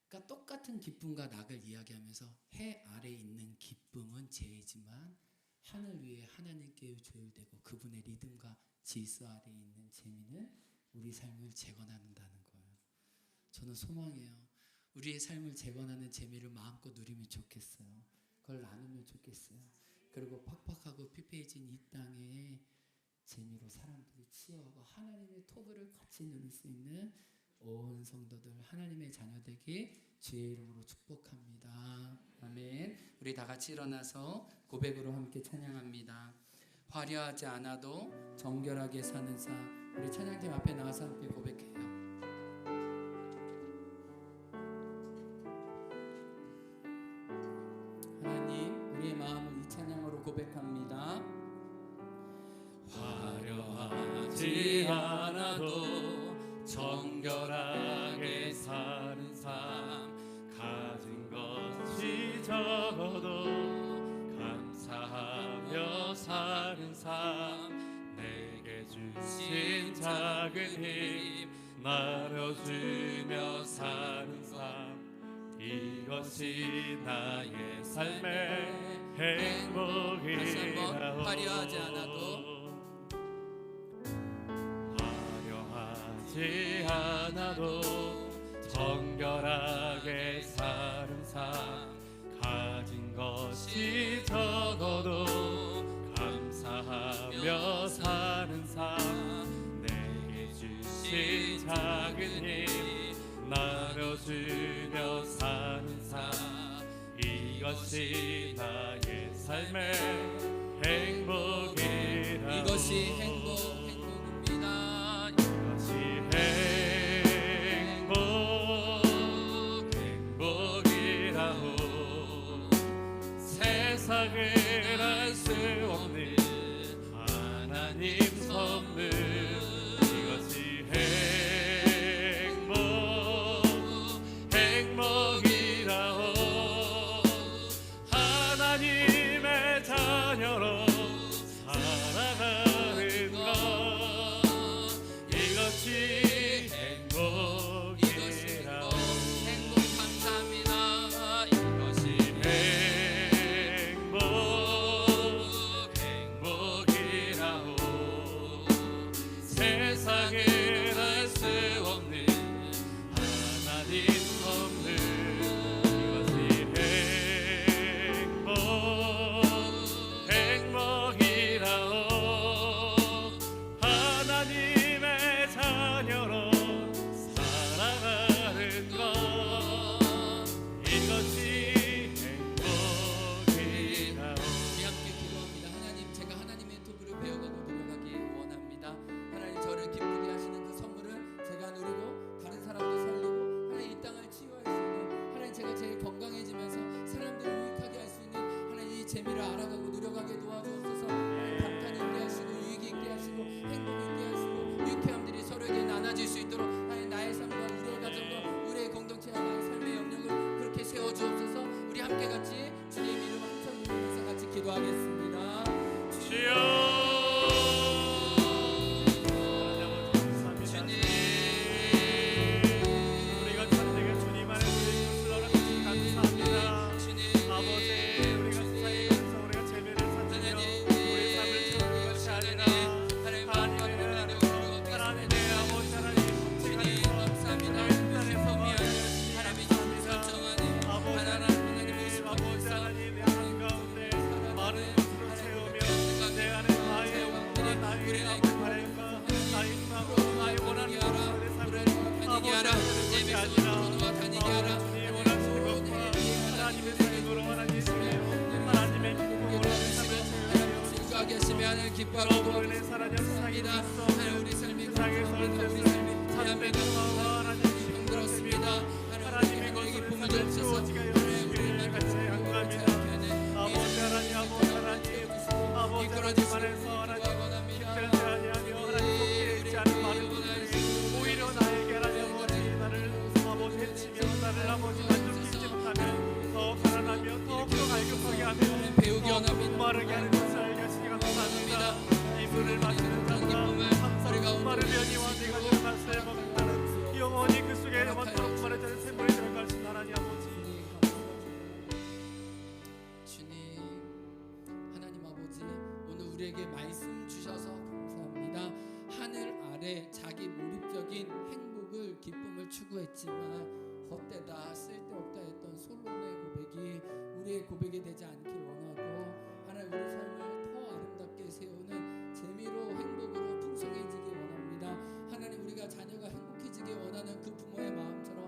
그러니까 똑같은 기쁨과 낙을 이야기하면서 해 아래 있는 기쁨은 죄이지만 하늘 위에 하나님께 조율되고 그분의 리듬과 질서 아래 있는 재미는 우리 삶을 재건한다는 거예요. 저는 소망해요. 우리의 삶을 재건하는 재미를 마음껏 누리면 좋겠어요. 그걸 나누면 좋겠어요. 그리고 팍팍하고 피폐해진 이 땅에 재미로 사람들이 치유하고 하나님의 토부를 같이 누릴 수 있는 온 성도들 하나님의 자녀 되길 주의 이름으로 축복합니다. 아멘. 우리 다 같이 일어나서 고백으로 함께 찬양합니다. 화려하지 않아도 정결하게 사는 삶. 우리 찬양팀 앞에 나와서 함께 고백해요. 하나님, 우리의 마음을 이 찬양으로 고백합니다. 화려하지 않아도 정결하게 사는 삶, 가진 것이 적어도 감사하며 사는 삶, 내게 주신 작은 힘 나눠주며 사는 삶, 이것이 나의 삶의 행복이라오. 화려하지 않아도 않아도 정결하게 사는 삶, 가진 것이 적어도 감사하며 사는 삶, 내게 주신 작은 힘 나눠주며 사는 삶, 이것이 나의 삶의 행복이라. 이것이 행복입니다. 행복이라오. 세상을 알 수 없는 하나님 선물 이것이 행복이라오 하나님의 자녀로 살아가는 것 이것이 행복이라오 행복 감사합니다. 이것이 행복이라오 세상에 알 수 없는 하나님 선물 이것이 행복이라오 하나님의 자녀로 살아가는 것 이것이 행복이라오 우리 함께 기도합니다. 하나님, 제가 하나님의 톱으로 배워가고 노력하기 원합니다. 하나님, 저를 기쁘게 하시는 그 선물을 제가 누리고 다른 사람도 살리고 하나님 이 땅을 치유할 수 있는 하나님, 제가 제일 건강해지면서 사람들을 유익하게 할 수 있는 하나님 이 재미를 알아가고 노력하게 도와주옵소서. 감탄 있게 하시고 유익 있게 하시고 행복 있게 하시고 유쾌함들이 서로에게 나눠질 수 있도록 하나님, 나의 삶과 우리의 가정과 우리의 공동체와 나의 삶의 영역을 그렇게 세워주옵소서. 우리 함께 같이 주님 이름 한참 부르면서 같이 기도하겠습니다. 주여 주님, 우리가 찬양해 주님 안에 주신 것을 허락하시 감사합니다. 주님, 아버지 우리가 세상에 가서 우리가 재미를 찾으며 우리 삶을 채우는 것이 아니라 하나님의 아버지 하나님 주님 감사합니다. 하나님의 주님 설정하는 하나님 모습 아버지 하나님의 하나님 가운데 많은 것으로 채우며 내 안에 나의 영혼과 나의 바람과 나의 힘하고 나의 원하는 것을 내 삶을 다니게 하라. 내 백성을 다니게 하라. 주님 원하시는 것과 하나님의 삶으로 하나님의 하나님의 기쁨으로 내 삶을 채우며 즐거하게 하시며 하나님 기뻐하고 너를 내 사랑의 세상에 도와주십니다. 있어 하나님, 우리 삶이 세상에서 우리 삶이 참된 영화와 하나님 힘들었습니다. 하나님의 것을 기쁨을 삶을 주옵소서. 채워지게 해주시기를 같이 양구합니다. 아버지 하나님 아버지 하나님 아버지 하나님 안에서 하나님 특별히 아니하며 하나님 속에 있지 않은 많은 분들이 오히려 나에게 하나님 아버지 나를 아버지 해치며 나를 아버지 만족시키지 못하면 더 가난하며 더욱더 갈급하게 하며 배우기 더 원합니다. 목마르게 하는 것을 알게 하시니 감사합니다. 이 물을 마시는 자가 항상 목마르면 이와 내가 주는 말씀을 먹는다는 영원히 그 속에 영원토록 마르지 않은 샘물이 들어갈 수 있는 하나님 아버지 주님, 하나님 아버지, 오늘 우리에게 말씀 주셔서 감사합니다. 하늘 아래 자기 몰입적인 행복을 기쁨을 추구했지만 헛되다 쓸데없다 했던 솔로몬의 고백이 우리의 고백이 되지 않길 원하고, 하나님 우리 삶을 더 아름답게 세우는 재미로 행복으로 풍성해지기 원합니다. 하나님, 우리가 자녀가 행복해지기 원하는 그 부모의 마음처럼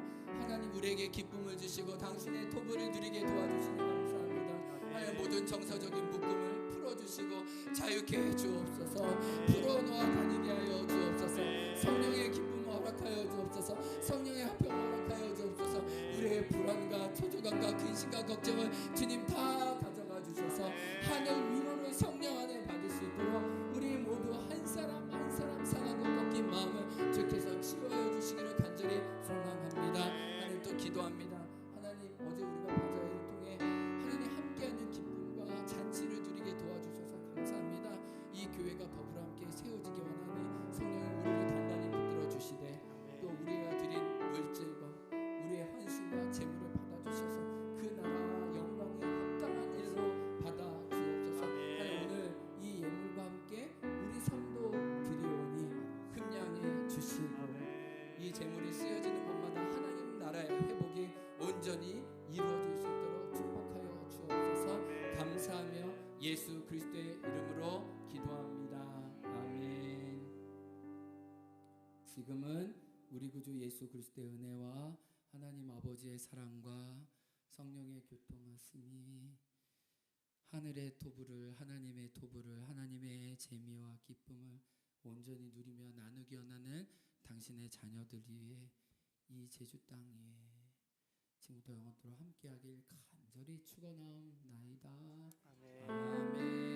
하나님 우리에게 기쁨을 주시고 당신의 토부를 누리게 도와주시니 감사합니다. 하나님, 모든 정서적인 묶음을 풀어주시고 자유케 해 주옵소서. 풀어놓아 다니게 하여 주옵소서. 성령의 기쁨을 허락하여 주옵소서. 성령의 화평을 허락하여 주옵소서. 우리의 불안과 초조감과 근심과 걱정을 주님 다 가져가 주셔서 하늘 위로를 성령 안에 받을 수 있도록 우리 모두 한 사람 한 사람 상하고 꺾인 마음을 주께서 치유하여 주시기를 간절히 소망합니다. 하나님, 또 기도합니다. 하나님, 어제 우리가 바자회를 통해 하나님 함께하는 기쁨과 잔치를 누리게 도와주셔서 감사합니다. 이 교회가 더불어 함께 세워지기 원하니 성령의 우리를 단단히 붙들어 주시되, 또 우리가 드린 물질과 우리의 헌신과 재물을 받아주셔서 그 나라와 영광에 합당한 일로 받아주옵소서. 하나님, 오늘 이 예물과 함께 우리 삶도 드리오니 흠양해 주시고 이 재물이 쓰여지는 곳마다 하나님 나라의 회복이 온전히 이루어질 수 있도록 축복하여 주옵소서. 감사하며 예수 그리스도의 이름으로 기도합니다. 아멘. 지금은 우리 구주 예수 그리스도의 은혜와 하나님 아버지의 사랑과 성령의 교통하심이 하늘의 토부를, 하나님의 토부를, 하나님의 재미와 기쁨을 온전히 누리며 나누기 원하는 당신의 자녀들 위해 이 제주 땅 위에 지금부터 영원토록 함께하길 간절히 축원하옵나이다. 아멘.